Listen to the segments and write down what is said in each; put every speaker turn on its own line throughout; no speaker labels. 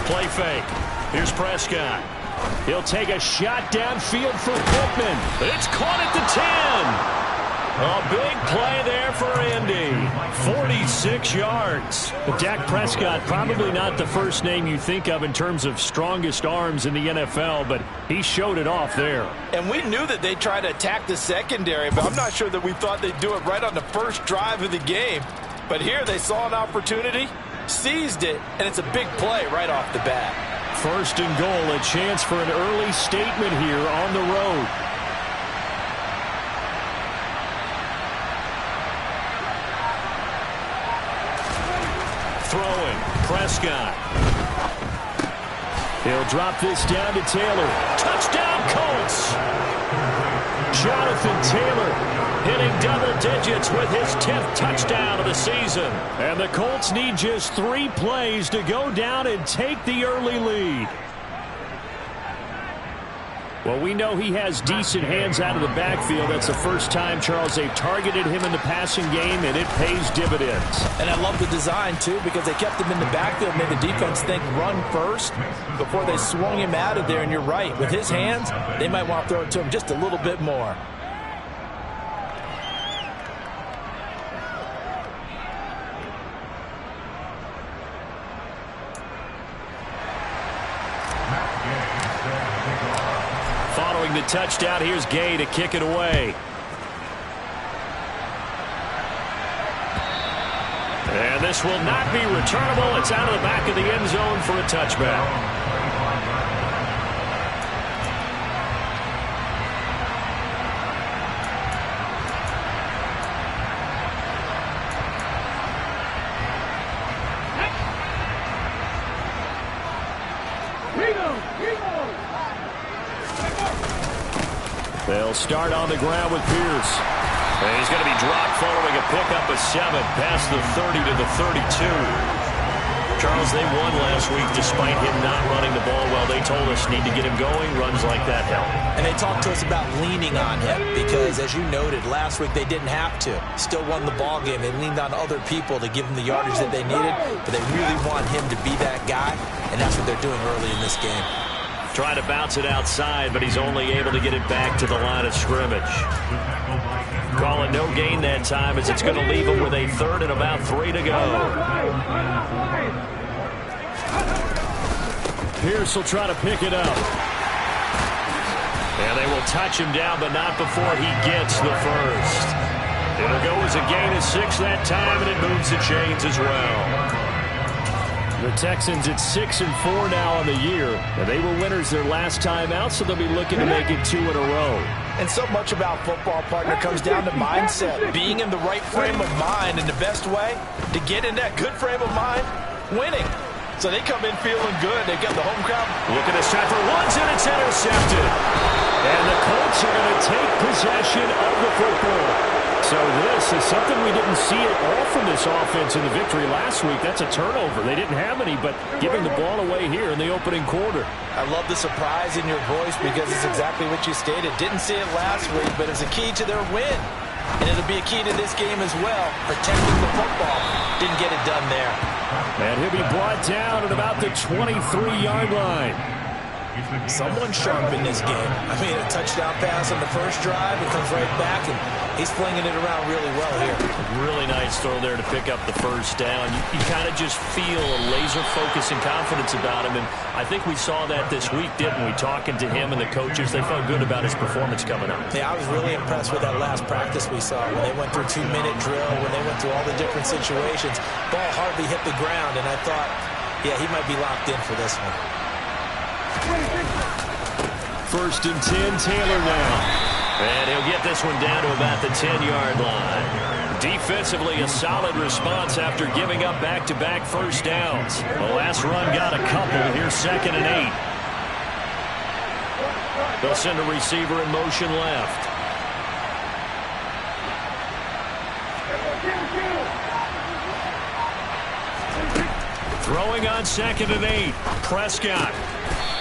Play fake. Here's Prescott. He'll take a shot downfield for Pittman. It's caught at the 10. A big play there for Indy. 46 yards. But Dak Prescott, probably not the first name you think of in terms of strongest arms in the NFL, but he showed it off there.
And we knew that they'd try to attack the secondary, but I'm not sure that we thought they'd do it right on the first drive of the game. But here they saw an opportunity, seized it, and it's a big play right off the bat.
First and goal, a chance for an early statement here on the road. Throwing, Prescott. He'll drop this down to Taylor. Touchdown, Colts! Jonathan Taylor hitting double digits with his 10th touchdown of the season. And the Colts need just 3 plays to go down and take the early lead. Well, we know he has decent hands out of the backfield. That's the first time, Charles, they've targeted him in the passing game, and it pays dividends.
And I love the design, too, because they kept him in the backfield, made the defense think run first before they swung him out of there. And you're right. With his hands, they might want to throw it to him just a little bit more.
Following the touchdown, here's Gay to kick it away. And this will not be returnable. It's out of the back of the end zone for a touchback. They'll start on the ground with Pierce. And he's going to be dropped following a pickup of 7 past the 30 to the 32. Charles, they won last week despite him not running the ball well. They told us need to get him going. Runs like that help.
And they talked to us about leaning on him because, as you noted, last week they didn't have to. Still won the ball game. They leaned on other people to give them the yardage that they needed, but they really want him to be that guy, and that's what they're doing early in this game.
Trying to bounce it outside, but he's only able to get it back to the line of scrimmage. Calling no gain that time as it's going to leave him with a 3rd and about 3 to go. Pierce will try to pick it up. And they will touch him down, but not before he gets the first. It'll go as a gain of 6 that time, and it moves the chains as well. The Texans at 6-4 now on the year. And they were winners their last time out, so they'll be looking to make it 2 in a row.
And so much about football, partner, comes down to mindset. Being in the right frame of mind, and the best way to get in that good frame of mind, winning. So they come in feeling good. They've got the home crowd.
Look at this shot for Woods, and it's intercepted. And the Colts are going to take possession of the football. So this is something we didn't see at all from this offense in the victory last week. That's a turnover. They didn't have any, but giving the ball away here in the opening quarter.
I love the surprise in your voice because it's exactly what you stated. Didn't see it last week, but it's a key to their win. And it'll be a key to this game as well, protecting the football. Didn't get it done there.
And he'll be brought down at about the 23-yard line.
Someone sharp in this game. I mean, a touchdown pass on the first drive. It comes right back, and he's flinging it around really well here.
Really nice throw there to pick up the first down. You kind of just feel a laser focus and confidence about him, and I think we saw that this week, didn't we? Talking to him and the coaches, they felt good about his performance coming up.
Yeah, I was really impressed with that last practice we saw when they went through 2-minute drill, when they went through all the different situations. Ball hardly hit the ground, and I thought, yeah, he might be locked in for this one.
1st and 10, Taylor now. And he'll get this one down to about the 10-yard line. Defensively, a solid response after giving up back-to-back first downs. The last run got a couple. Here's 2nd and 8. They'll send a receiver in motion left. Throwing on 2nd and 8. Prescott.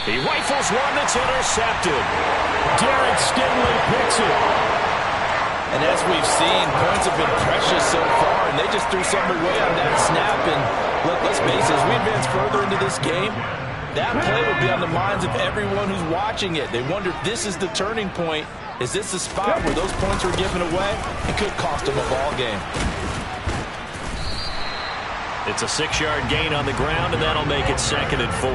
He rifles one that's intercepted. Derek Stingley picks it.
And as we've seen, points have been precious so far, and they just threw something away on that snap. And let's face it, as we advance further into this game, That play would be on the minds of everyone who's watching it. They wonder if this is the turning point. Is this the spot where those points were given away? It could cost them a ball game.
It's a 6-yard gain on the ground, and that'll make it 2nd and 4.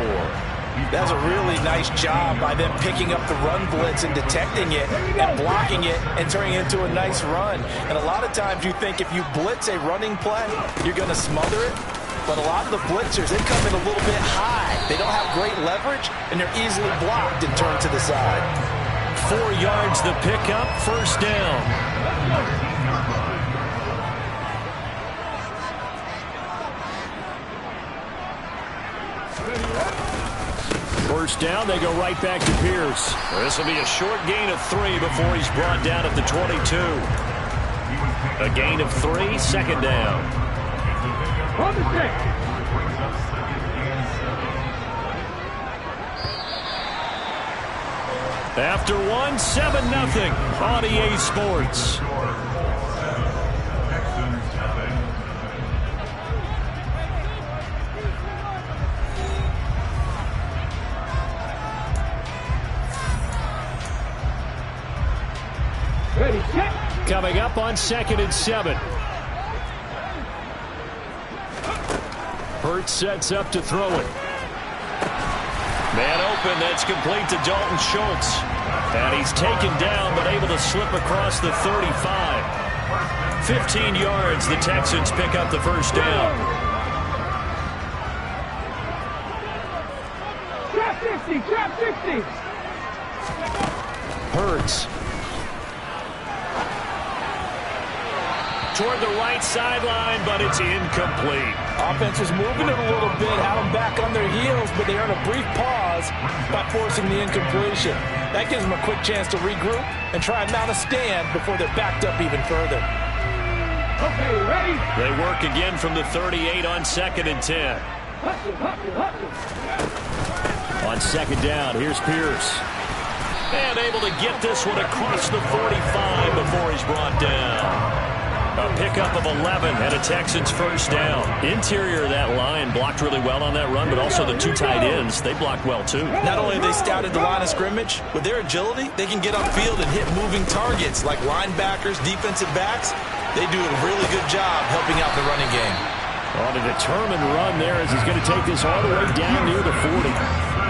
That's a really nice job by them picking up the run blitz and detecting it and blocking it and turning it into a nice run. And a lot of times you think if you blitz a running play, you're going to smother it. But a lot of the blitzers, they come in a little bit high. They don't have great leverage, and they're easily blocked and turned to the side.
4 yards the pickup, 1st down. First down, they go right back to Pierce. This will be a short gain of 3 before he's brought down at the 22. A gain of 3, 2nd down. After 1, 7-0 on EA Sports. Coming up on 2nd and 7. Hurts sets up to throw it. Man open, that's complete to Dalton Schultz. And he's taken down, but able to slip across the 35. 15 yards, the Texans pick up the 1st down.
Trap 60, trap 60.
Hurts. Toward the right sideline, but it's incomplete.
Offense was moving it a little bit, had them back on their heels, but they earned a brief pause by forcing the incompletion. That gives them a quick chance to regroup and try and mount a stand before they're backed up even further.
Okay, ready?
They work again from the 38 on 2nd and 10. On 2nd down, here's Pierce. And able to get this one across the 45 before he's brought down. A pickup of 11 and a Texans 1st down. Interior of that line blocked really well on that run, but also the 2 tight ends, they blocked well too.
Not only have they scouted the line of scrimmage, with their agility, they can get upfield and hit moving targets like linebackers, defensive backs. They do a really good job helping out the running game.
On a determined run there as he's going to take this all the way down near the 40.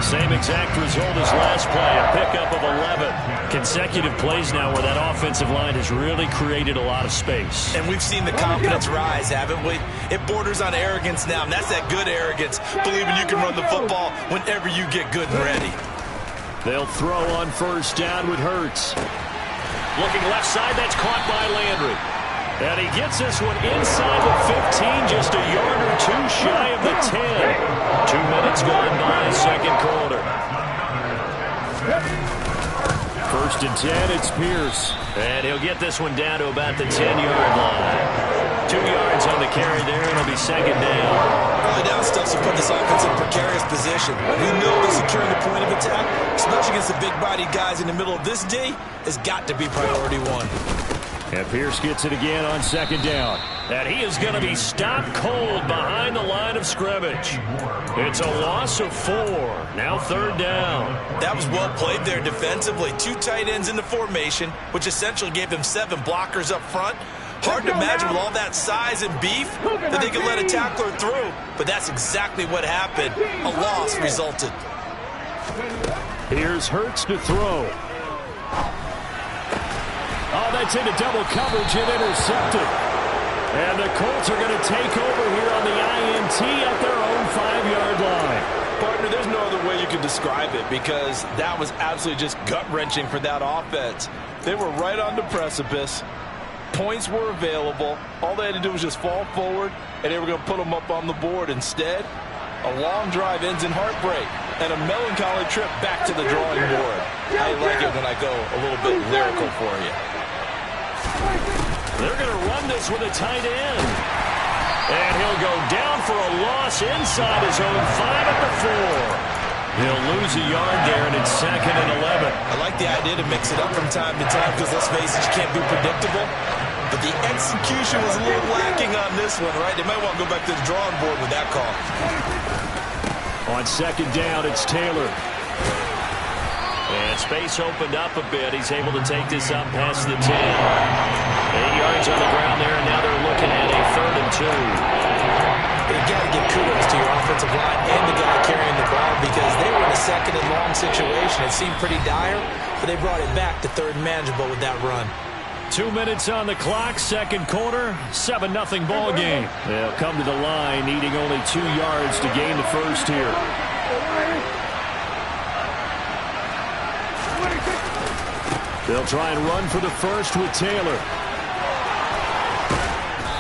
Same exact result as last play, a pickup of 11. Consecutive plays now where that offensive line has really created a lot of space.
And we've seen the confidence rise, haven't we? It borders on arrogance now, and that's that good arrogance, believing you can run the football whenever you get good and ready.
They'll throw on 1st down with Hurts. Looking left side, that's caught by Landry. And he gets this one inside the 15, just a yard or 2 shy of the 10. 2 minutes gone by, 2nd quarter. 1st and 10, it's Pierce. And he'll get this one down to about the 10-yard line. 2 yards on the carry there, and it'll be 2nd down.
Early down stuff to put this offense in a precarious position. We know that securing the point of attack, especially against the big-bodied guys in the middle of this D, has got to be priority 1.
And Pierce gets it again on 2nd down. And he is going to be stopped cold behind the line of scrimmage. It's a loss of 4. Now 3rd down.
That was well played there defensively. 2 tight ends in the formation, which essentially gave them 7 blockers up front. Hard to imagine with all that size and beef that they could let a tackler through. But that's exactly what happened. A loss resulted.
Here's Hurts to throw. Oh, that's into double coverage and intercepted. And the Colts are going to take over here on the INT at their own 5-yard line.
Partner, there's no other way you can describe it because that was absolutely just gut-wrenching for that offense. They were right on the precipice. Points were available. All they had to do was just fall forward, and they were going to put them up on the board. Instead, a long drive ends in heartbreak and a melancholy trip back to the drawing board. I like it when I go a little bit lyrical for you.
They're going to run this with a tight end. And he'll go down for a loss inside his own 5 at the 4. He'll lose a yard there, and it's 2nd and 11.
I like the idea to mix it up from time to time because, let's face it, you can't be predictable. But the execution was a little lacking on this one, right? They might want to go back to the drawing board with that call.
On second down, it's Taylor. And space opened up a bit. He's able to take this up past the 10. 8 yards on the ground there, and now they're looking at a 3rd and 2.
You got to give kudos to your offensive line and the guy carrying the ball because they were in a 2nd and long situation. It seemed pretty dire, but they brought it back to 3rd and manageable with that run.
2 minutes on the clock, second quarter, 7-0 ball game. They'll come to the line needing only 2 yards to gain the first here. They'll try and run for the first with Taylor.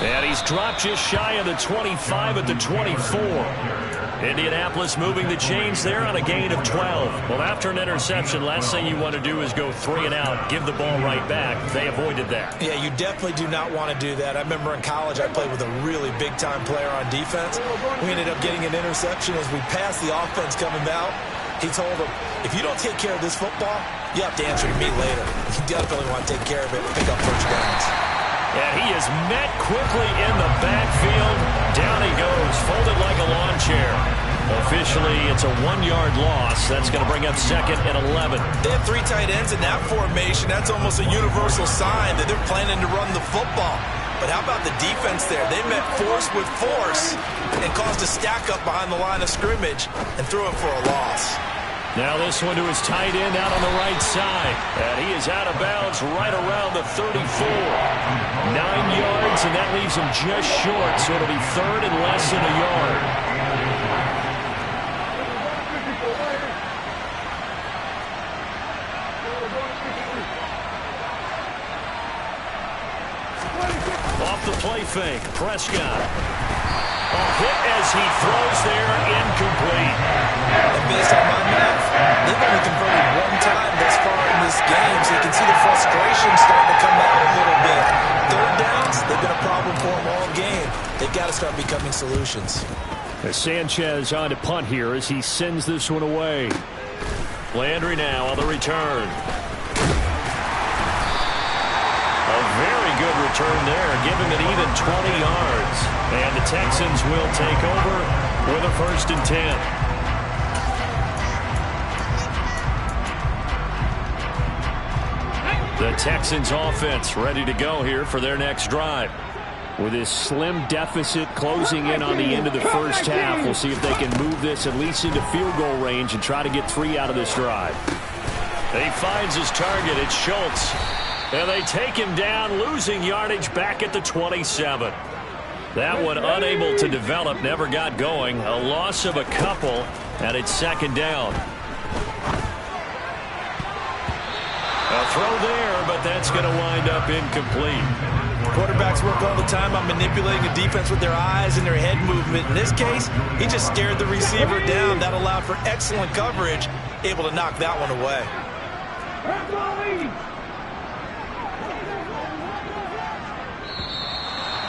And he's dropped just shy of the 25 at the 24. Indianapolis moving the chains there on a gain of 12. Well, after an interception, last thing you want to do is go 3 and out, give the ball right back. They avoided that.
Yeah, you definitely do not want to do that. I remember in college I played with a really big-time player on defense. We ended up getting an interception as we passed the offense coming out. He told him, if you don't take care of this football, you have to answer to me later. You definitely want to take care of it and pick up first downs.
And he is met quickly in the backfield. Down he goes, folded like a lawn chair. Officially, it's a 1-yard loss. That's going to bring up 2nd and 11.
They have 3 tight ends in that formation. That's almost a universal sign that they're planning to run the football. But how about the defense there? They met force with force and caused a stack up behind the line of scrimmage and threw it for a loss.
Now this one to his tight end out on the right side. And he is out of bounds right around the 34. 9 yards, and that leaves him just short. So it'll be 3rd and less than a yard. Off the play fake, Prescott. A hit as he throws there, incomplete.
And based on my math, they've only converted 1 time thus far in this game, so you can see the frustration starting to come out a little bit. 3rd downs, they've been a problem for them all game. They've got to start becoming solutions.
As Sanchez on to punt here as he sends this one away. Landry now on the return. A very good return there. Give him an even 20 yards. And the Texans will take over with a 1st and 10. The Texans offense ready to go here for their next drive. With this slim deficit closing in on the end of the first half, we'll see if they can move this at least into field goal range and try to get 3 out of this drive. He finds his target. It's Schultz. And they take him down, losing yardage back at the 27. That one unable to develop, never got going. A loss of a couple, and it's 2nd down. A throw there, but that's going to wind up incomplete.
Quarterbacks work all the time on manipulating a defense with their eyes and their head movement. In this case, he just stared the receiver down. That allowed for excellent coverage, able to knock that one away.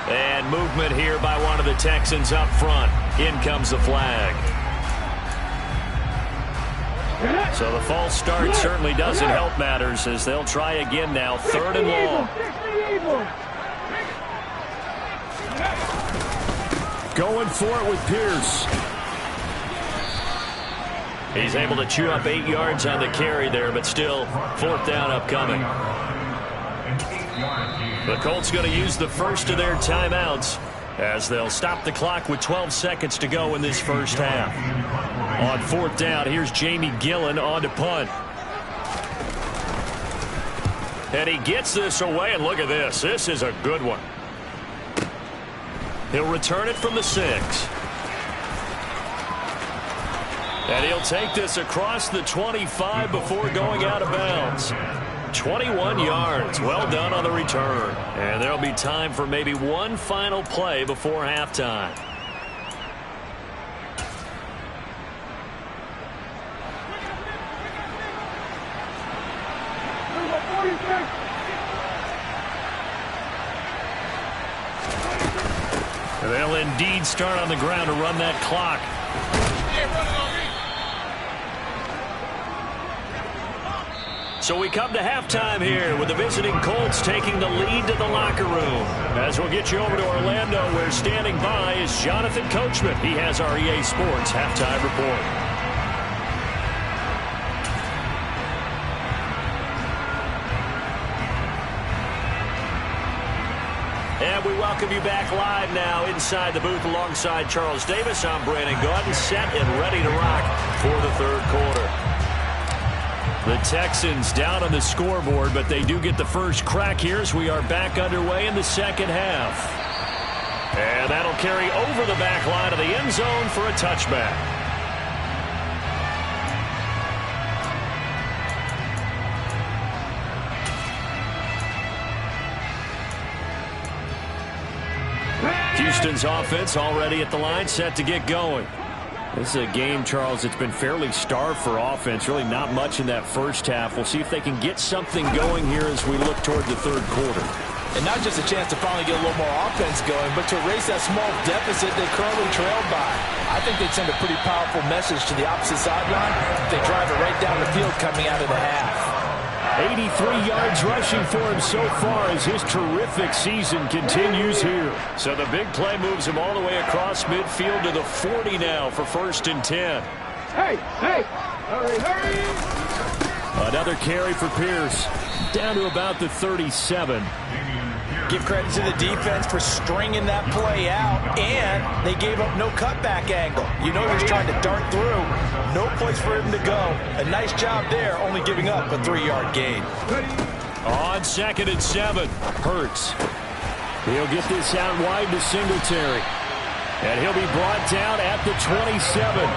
And movement here by one of the Texans up front. In comes the flag. So the false start certainly doesn't help matters as they'll try again now. 3rd and long. Going for it with Pierce. He's able to chew up 8 yards on the carry there, but still 4th down upcoming. The Colts going to use the first of their timeouts as they'll stop the clock with 12 seconds to go in this first half. On 4th down, here's Jamie Gillen on to punt. And he gets this away, and look at this. This is a good one. He'll return it from the 6. And he'll take this across the 25 before going out of bounds. 21 yards. Well done on the return. And there'll be time for maybe one final play before halftime. They'll indeed start on the ground to run that clock. So we come to halftime here with the visiting Colts taking the lead to the locker room. As we'll get you over to Orlando, where standing by is Jonathan Coachman. He has our EA Sports halftime report. And we welcome you back live now inside the booth alongside Charles Davis. I'm Brandon Gaudin, set and ready to rock for the third quarter. The Texans down on the scoreboard, but they do get the first crack here as we are back underway in the second half. And that'll carry over the back line of the end zone for a touchback. Houston's offense already at the line, set to get going. This is a game, Charles, it's been fairly starved for offense. Really not much in that first half. We'll see if they can get something going here as we look toward the third quarter.
And not just a chance to finally get a little more offense going, but to erase that small deficit they currently trailed by. I think they'd send a pretty powerful message to the opposite sideline if they drive it right down the field coming out of the half.
83 yards rushing for him so far as his terrific season continues here. So the big play moves him all the way across midfield to the 40 now for 1st and 10.
Hey, hurry.
Another carry for Pierce. Down to about the 37.
Give credit to the defense for stringing that play out, and they gave up no cutback angle. You know he's trying to dart through. No place for him to go. A nice job there, only giving up a 3-yard gain.
On 2nd and 7, Hurts. He'll get this out wide to Singletary. And he'll be brought down at the 27.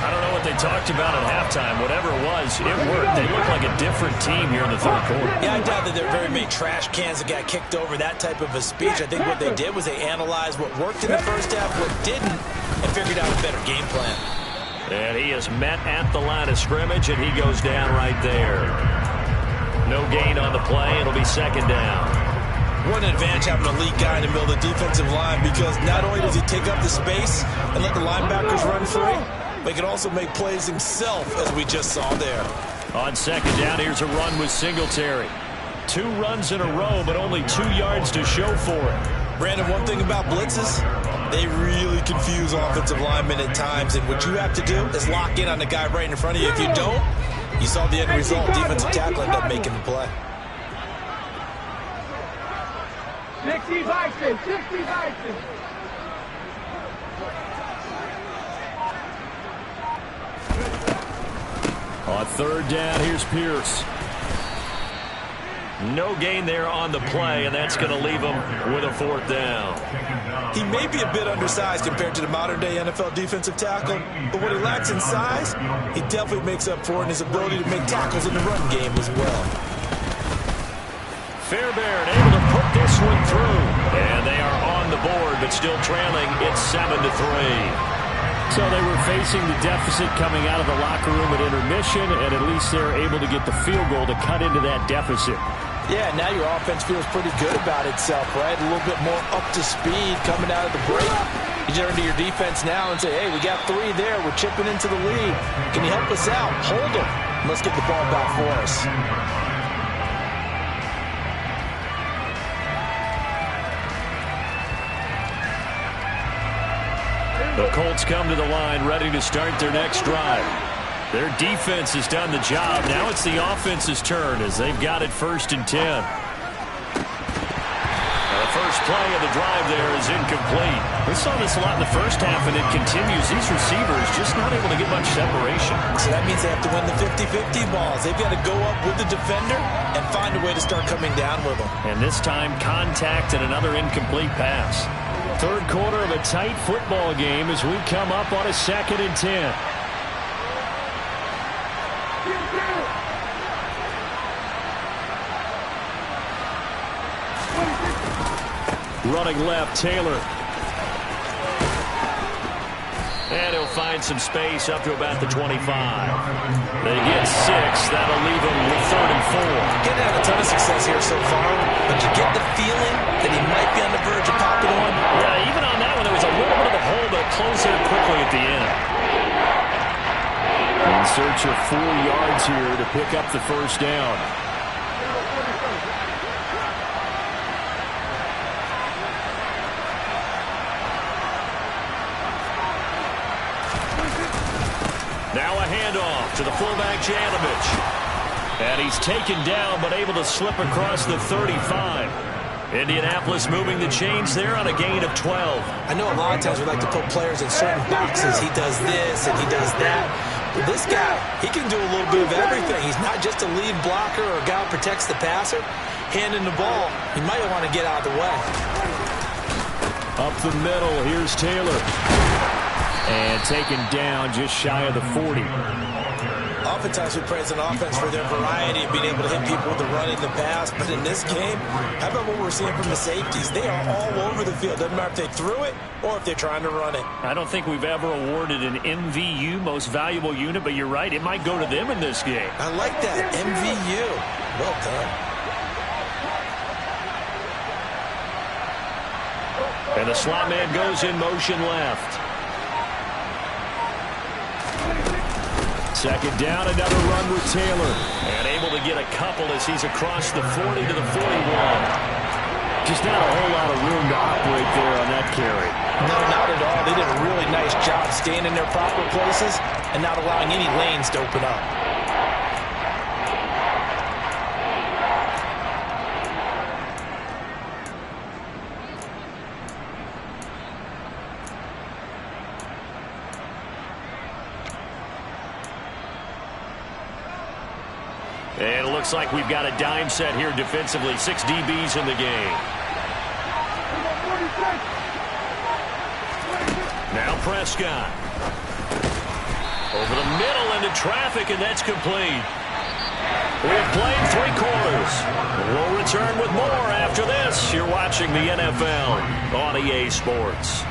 I don't know what they talked about at halftime. Whatever it was, it worked. They look like a different team here in the third quarter.
Yeah, I doubt that there are very many trash cans that got kicked over, that type of a speech. I think what they did was they analyzed what worked in the first half, what didn't, and figured out a better game plan.
And he is met at the line of scrimmage, and he goes down right there. No gain on the play. It'll be 2nd down.
What an advantage having an elite guy in the middle of the defensive line, because not only does he take up the space and let the linebackers run free, but he can also make plays himself, as we just saw there.
On 2nd down, here's a run with Singletary. 2 runs in a row, but only 2 yards to show for it.
Brandon, one thing about blitzes, they really confuse offensive linemen at times, and what you have to do is lock in on the guy right in front of you. If you don't, you saw the end result. Defensive tackle ended up making the play.
60 Bison, 60 Bison.
On 3rd down, here's Pierce. No gain there on the play, and that's going to leave him with a 4th down.
He may be a bit undersized compared to the modern-day NFL defensive tackle, but what he lacks in size, he definitely makes up for in his ability to make tackles in the run game as well.
Fairbairn able to put this one through, and they are on the board, but still trailing. It's 7-3. So they were facing the deficit coming out of the locker room at intermission, and at least they're able to get the field goal to cut into that deficit.
Yeah, now your offense feels pretty good about itself, right? A little bit more up to speed coming out of the break. You turn to your defense now and say, hey, we got 3 there. We're chipping into the lead. Can you help us out? Hold them. Let's get the ball back for us.
The Colts come to the line ready to start their next drive. Their defense has done the job. Now it's the offense's turn as they've got it 1st and 10. Now the first play of the drive there is incomplete. We saw this a lot in the first half, and it continues. These receivers just not able to get much separation.
So that means they have to win the 50-50 balls. They've got to go up with the defender and find a way to start coming down with them.
And this time, contact and another incomplete pass. Third quarter of a tight football game as we come up on a 2nd and 10. Running left, Taylor. And he'll find some space up to about the 25. They get 6. That'll leave him with 3rd and 4.
Getting out a ton of success here so far, but you get the feeling that he might be on the verge of popping one.
Yeah, even on that one, there was a little bit of a hole, but it closed there quickly at the end. And search of 4 yards here to pick up the first down. Now a handoff to the fullback, Janovich. And he's taken down, but able to slip across the 35. Indianapolis moving the chains there on a gain of 12.
I know a lot of times we like to put players in certain boxes. He does this and he does that. But this guy, he can do a little bit of everything. He's not just a lead blocker or a guy who protects the passer. Handing the ball, he might want to get out of the way.
Up the middle, here's Taylor. And taken down just shy of the 40.
Oftentimes we praise an offense for their variety of being able to hit people with the run and the pass. But in this game, how about what we're seeing from the safeties? They are all over the field. Doesn't matter if they threw it or if they're trying to run it.
I don't think we've ever awarded an MVU, most valuable unit, but you're right. It might go to them in this game.
I like that. MVU. Well done.
And the slot man goes in motion left. Second down, another run with Taylor. And able to get a couple as he's across the 40 to the 41. Just not a whole lot of room to operate there on that carry.
No, not at all. They did a really nice job staying in their proper places and not allowing any lanes to open up.
And it looks like we've got a dime set here defensively. 6 DBs in the game. Now Prescott. Over the middle into traffic, and that's complete. We've played 3 quarters. We'll return with more after this. You're watching the NFL on EA Sports.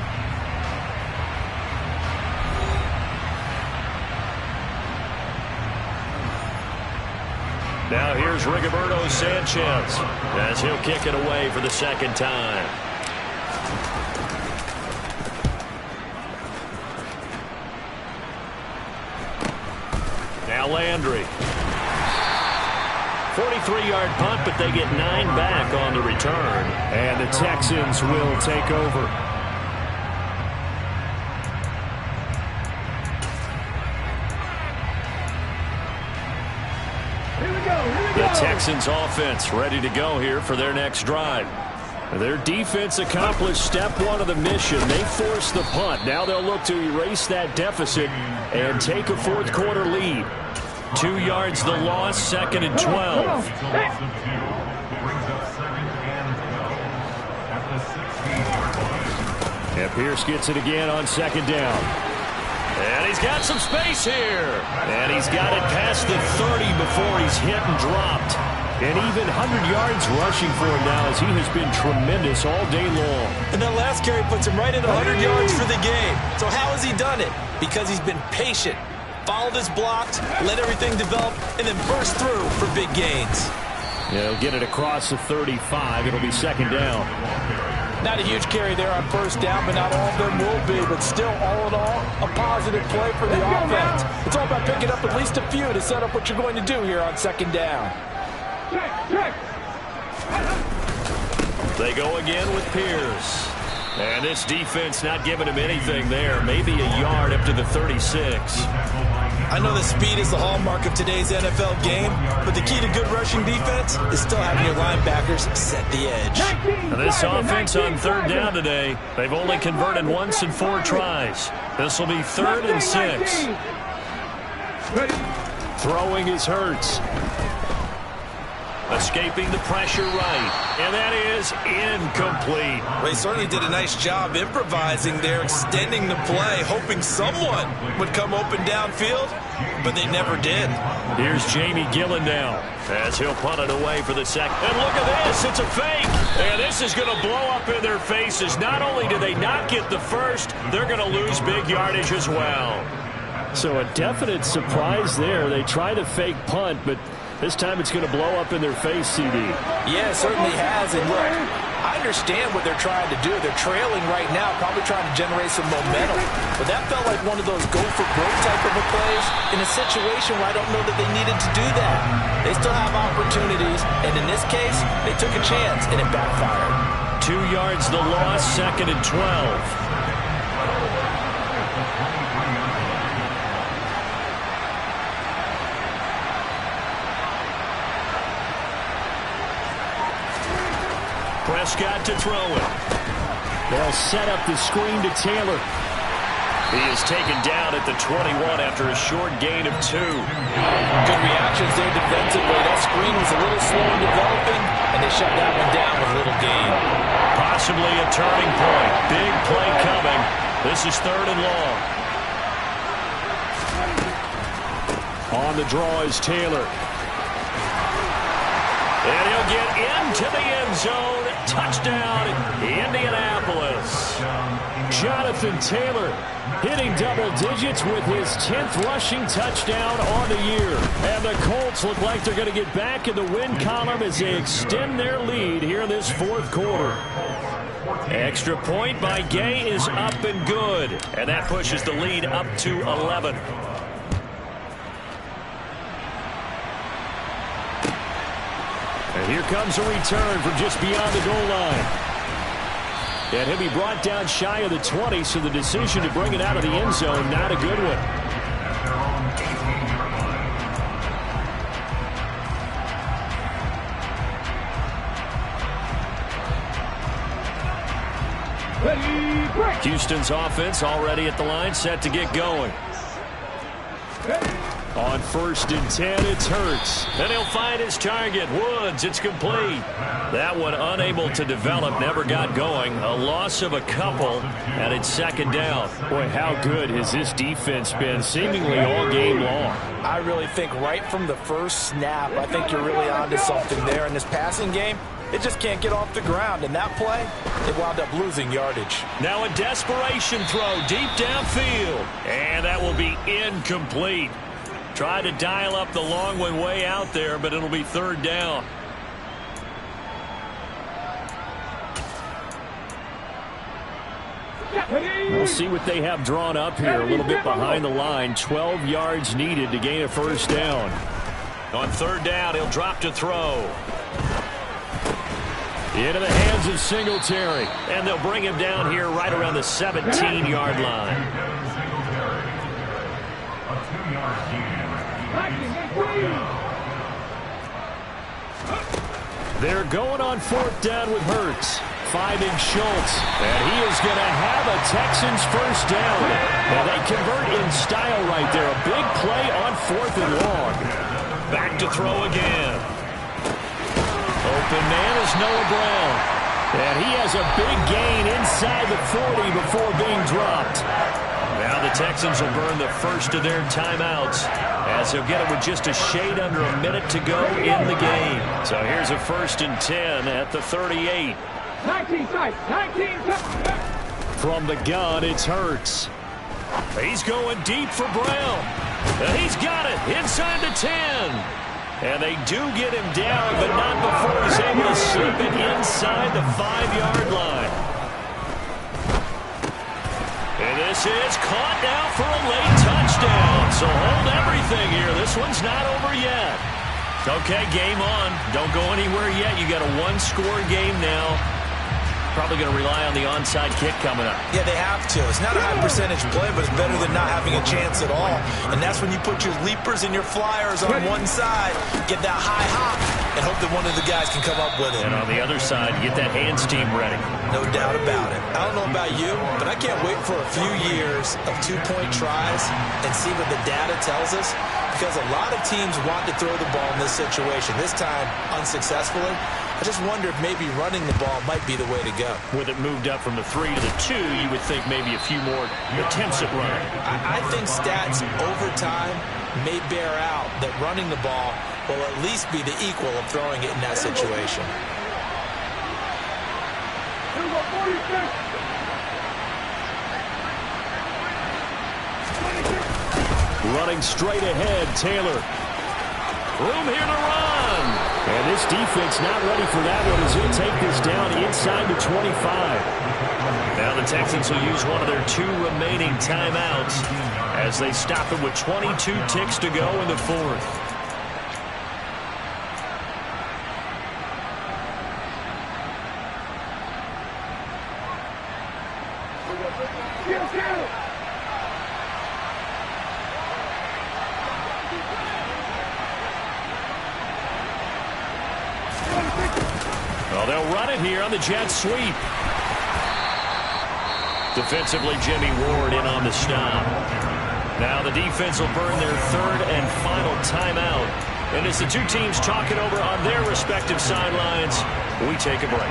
Now here's Rigoberto Sanchez as he'll kick it away for the second time. Now Landry. 43-yard punt, but they get 9 back on the return. And the Texans will take over. The Texans offense ready to go here for their next drive. Their defense accomplished step 1 of the mission. They forced the punt. Now they'll look to erase that deficit and take a 4th quarter lead. 2 yards the loss, 2nd and 12. And Pierce gets it again on 2nd down. And he's got some space here. And he's got it past the 30 before he's hit and dropped. And even 100 yards rushing for him now as he has been tremendous all day long.
And that last carry puts him right at 100 yards for the game. So how has he done it? Because he's been patient, followed his blocks, let everything develop, and then burst through for big gains.
Yeah, he'll get it across the 35. It'll be 2nd down.
Not a huge carry there on 1st down, but not all of them will be. But still, all in all, a positive play for the offense. It's all about picking up at least a few to set up what you're going to do here on 2nd down.
They go again with Pierce. And this defense not giving him anything there. Maybe a yard up to the 36.
I know that speed is the hallmark of today's NFL game, but the key to good rushing defense is still having your linebackers set the edge.
This offense on 3rd down today, they've only converted once in 4 tries. This will be 3rd and 6. Throwing is Hurts. Escaping the pressure right. And that is incomplete.
Well, he certainly did a nice job improvising there, extending the play, hoping someone would come open downfield, but they never did.
Here's Jamie Gillen now as he'll punt it away for the second. And look at this. It's a fake. And this is going to blow up in their faces. Not only do they not get the first, they're going to lose big yardage as well. So a definite surprise there. They try to fake punt, but this time it's going to blow up in their face, CD.
Yeah, it certainly has. And look, I understand what they're trying to do. They're trailing right now, probably trying to generate some momentum. But that felt like one of those go-for-broke type of plays, and a situation where I don't know that they needed to do that. They still have opportunities, and in this case, they took a chance, and it backfired.
2 yards the loss, 2nd and 12. Prescott to throw it. They'll set up the screen to Taylor. He is taken down at the 21 after a short gain of 2.
Good reactions there defensively. That screen was a little slow in developing, and they shut that one down with little gain.
Possibly a turning point. Big play coming. This is 3rd and long. On the draw is Taylor. And he'll get into the end zone. Touchdown, Indianapolis. Jonathan Taylor hitting double digits with his 10th rushing touchdown on the year. And the Colts look like they're going to get back in the win column as they extend their lead here in this 4th quarter. Extra point by Gay is up and good. And that pushes the lead up to 11. And here comes a return from just beyond the goal line. And he'll be brought down shy of the 20, so the decision to bring it out of the end zone, not a good one. Houston's offense already at the line, set to get going. On 1st and 10, it's Hurts. And he'll find his target, Woods. It's complete. That one unable to develop, never got going. A loss of a couple, and it's 2nd down. Boy, how good has this defense been seemingly all game long?
I really think right from the first snap, I think you're really onto something there in this passing game. It just can't get off the ground. In that play, they wound up losing yardage.
Now a desperation throw deep downfield. And that will be incomplete. Try to dial up the long one way out there, but it'll be 3rd down. We'll see what they have drawn up here. A little bit behind the line. 12 yards needed to gain a 1st down. On 3rd down, he'll drop to throw. Into the hands of Singletary. And they'll bring him down here right around the 17-yard line. They're going on 4th down with Hurts. Finding Schultz. And he is going to have a Texans 1st down. And they convert in style right there. A big play on 4th and long. Back to throw again. Open man is Noah Brown. And he has a big gain inside the 40 before being dropped. Now the Texans will burn the first of their timeouts as they'll get it with just a shade under a minute to go in the game. So here's a 1st and 10 at the 38.
19 sides, 19
From the gun, it's Hurts. He's going deep for Brown. And he's got it inside the 10. And they do get him down, but not before he's able to slip it inside the 5-yard line. And this is caught now for a late touchdown. So hold everything here. This one's not over yet. Okay, game on. Don't go anywhere yet. You got a 1-score game now. Probably going to rely on the onside kick coming up.
Yeah, they have to. It's not a high percentage play, but it's better than not having a chance at all. And that's when you put your leapers and your flyers on one side, get that high hop, and hope that one of the guys can come up with it.
And on the other side, get that hands team ready.
No doubt about it. I don't know about you, but I can't wait for a few years of 2-point tries and see what the data tells us, because a lot of teams want to throw the ball in this situation. This time, unsuccessfully. I just wonder if maybe running the ball might be the way to go.
With it moved up from the 3 to the 2, you would think maybe a few more attempts at running.
I think stats over time may bear out that running the ball will at least be the equal of throwing it in that situation.
Running straight ahead, Taylor. Room here to run. And this defense not ready for that one as he'll take this down inside the 25. Now the Texans will use one of their 2 remaining timeouts as they stop it with 22 ticks to go in the fourth. Well, they'll run it here on the jet sweep. Defensively, Jimmy Ward in on the stop. Now the defense will burn their third and final timeout. And as the two teams talk it over on their respective sidelines, we take a break.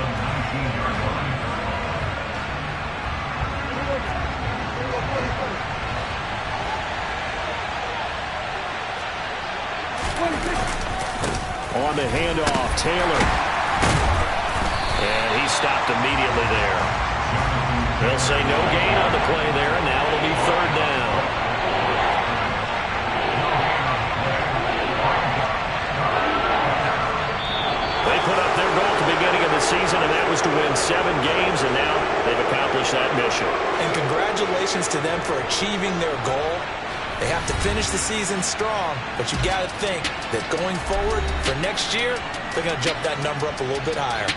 On the handoff, Taylor. And he stopped immediately there. They'll say no gain on the play there, and now it'll be third down. They put up their goal at the beginning of the season, and that was to win 7 games, and now they've accomplished that mission.
And congratulations to them for achieving their goal. They have to finish the season strong, but you've got to think that going forward for next year, they're going to jump that number up a little bit higher.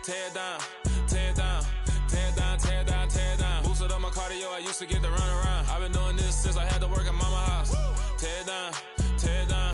Tear down, tear down, tear down, tear down. Boosted up my cardio, I used to get the run.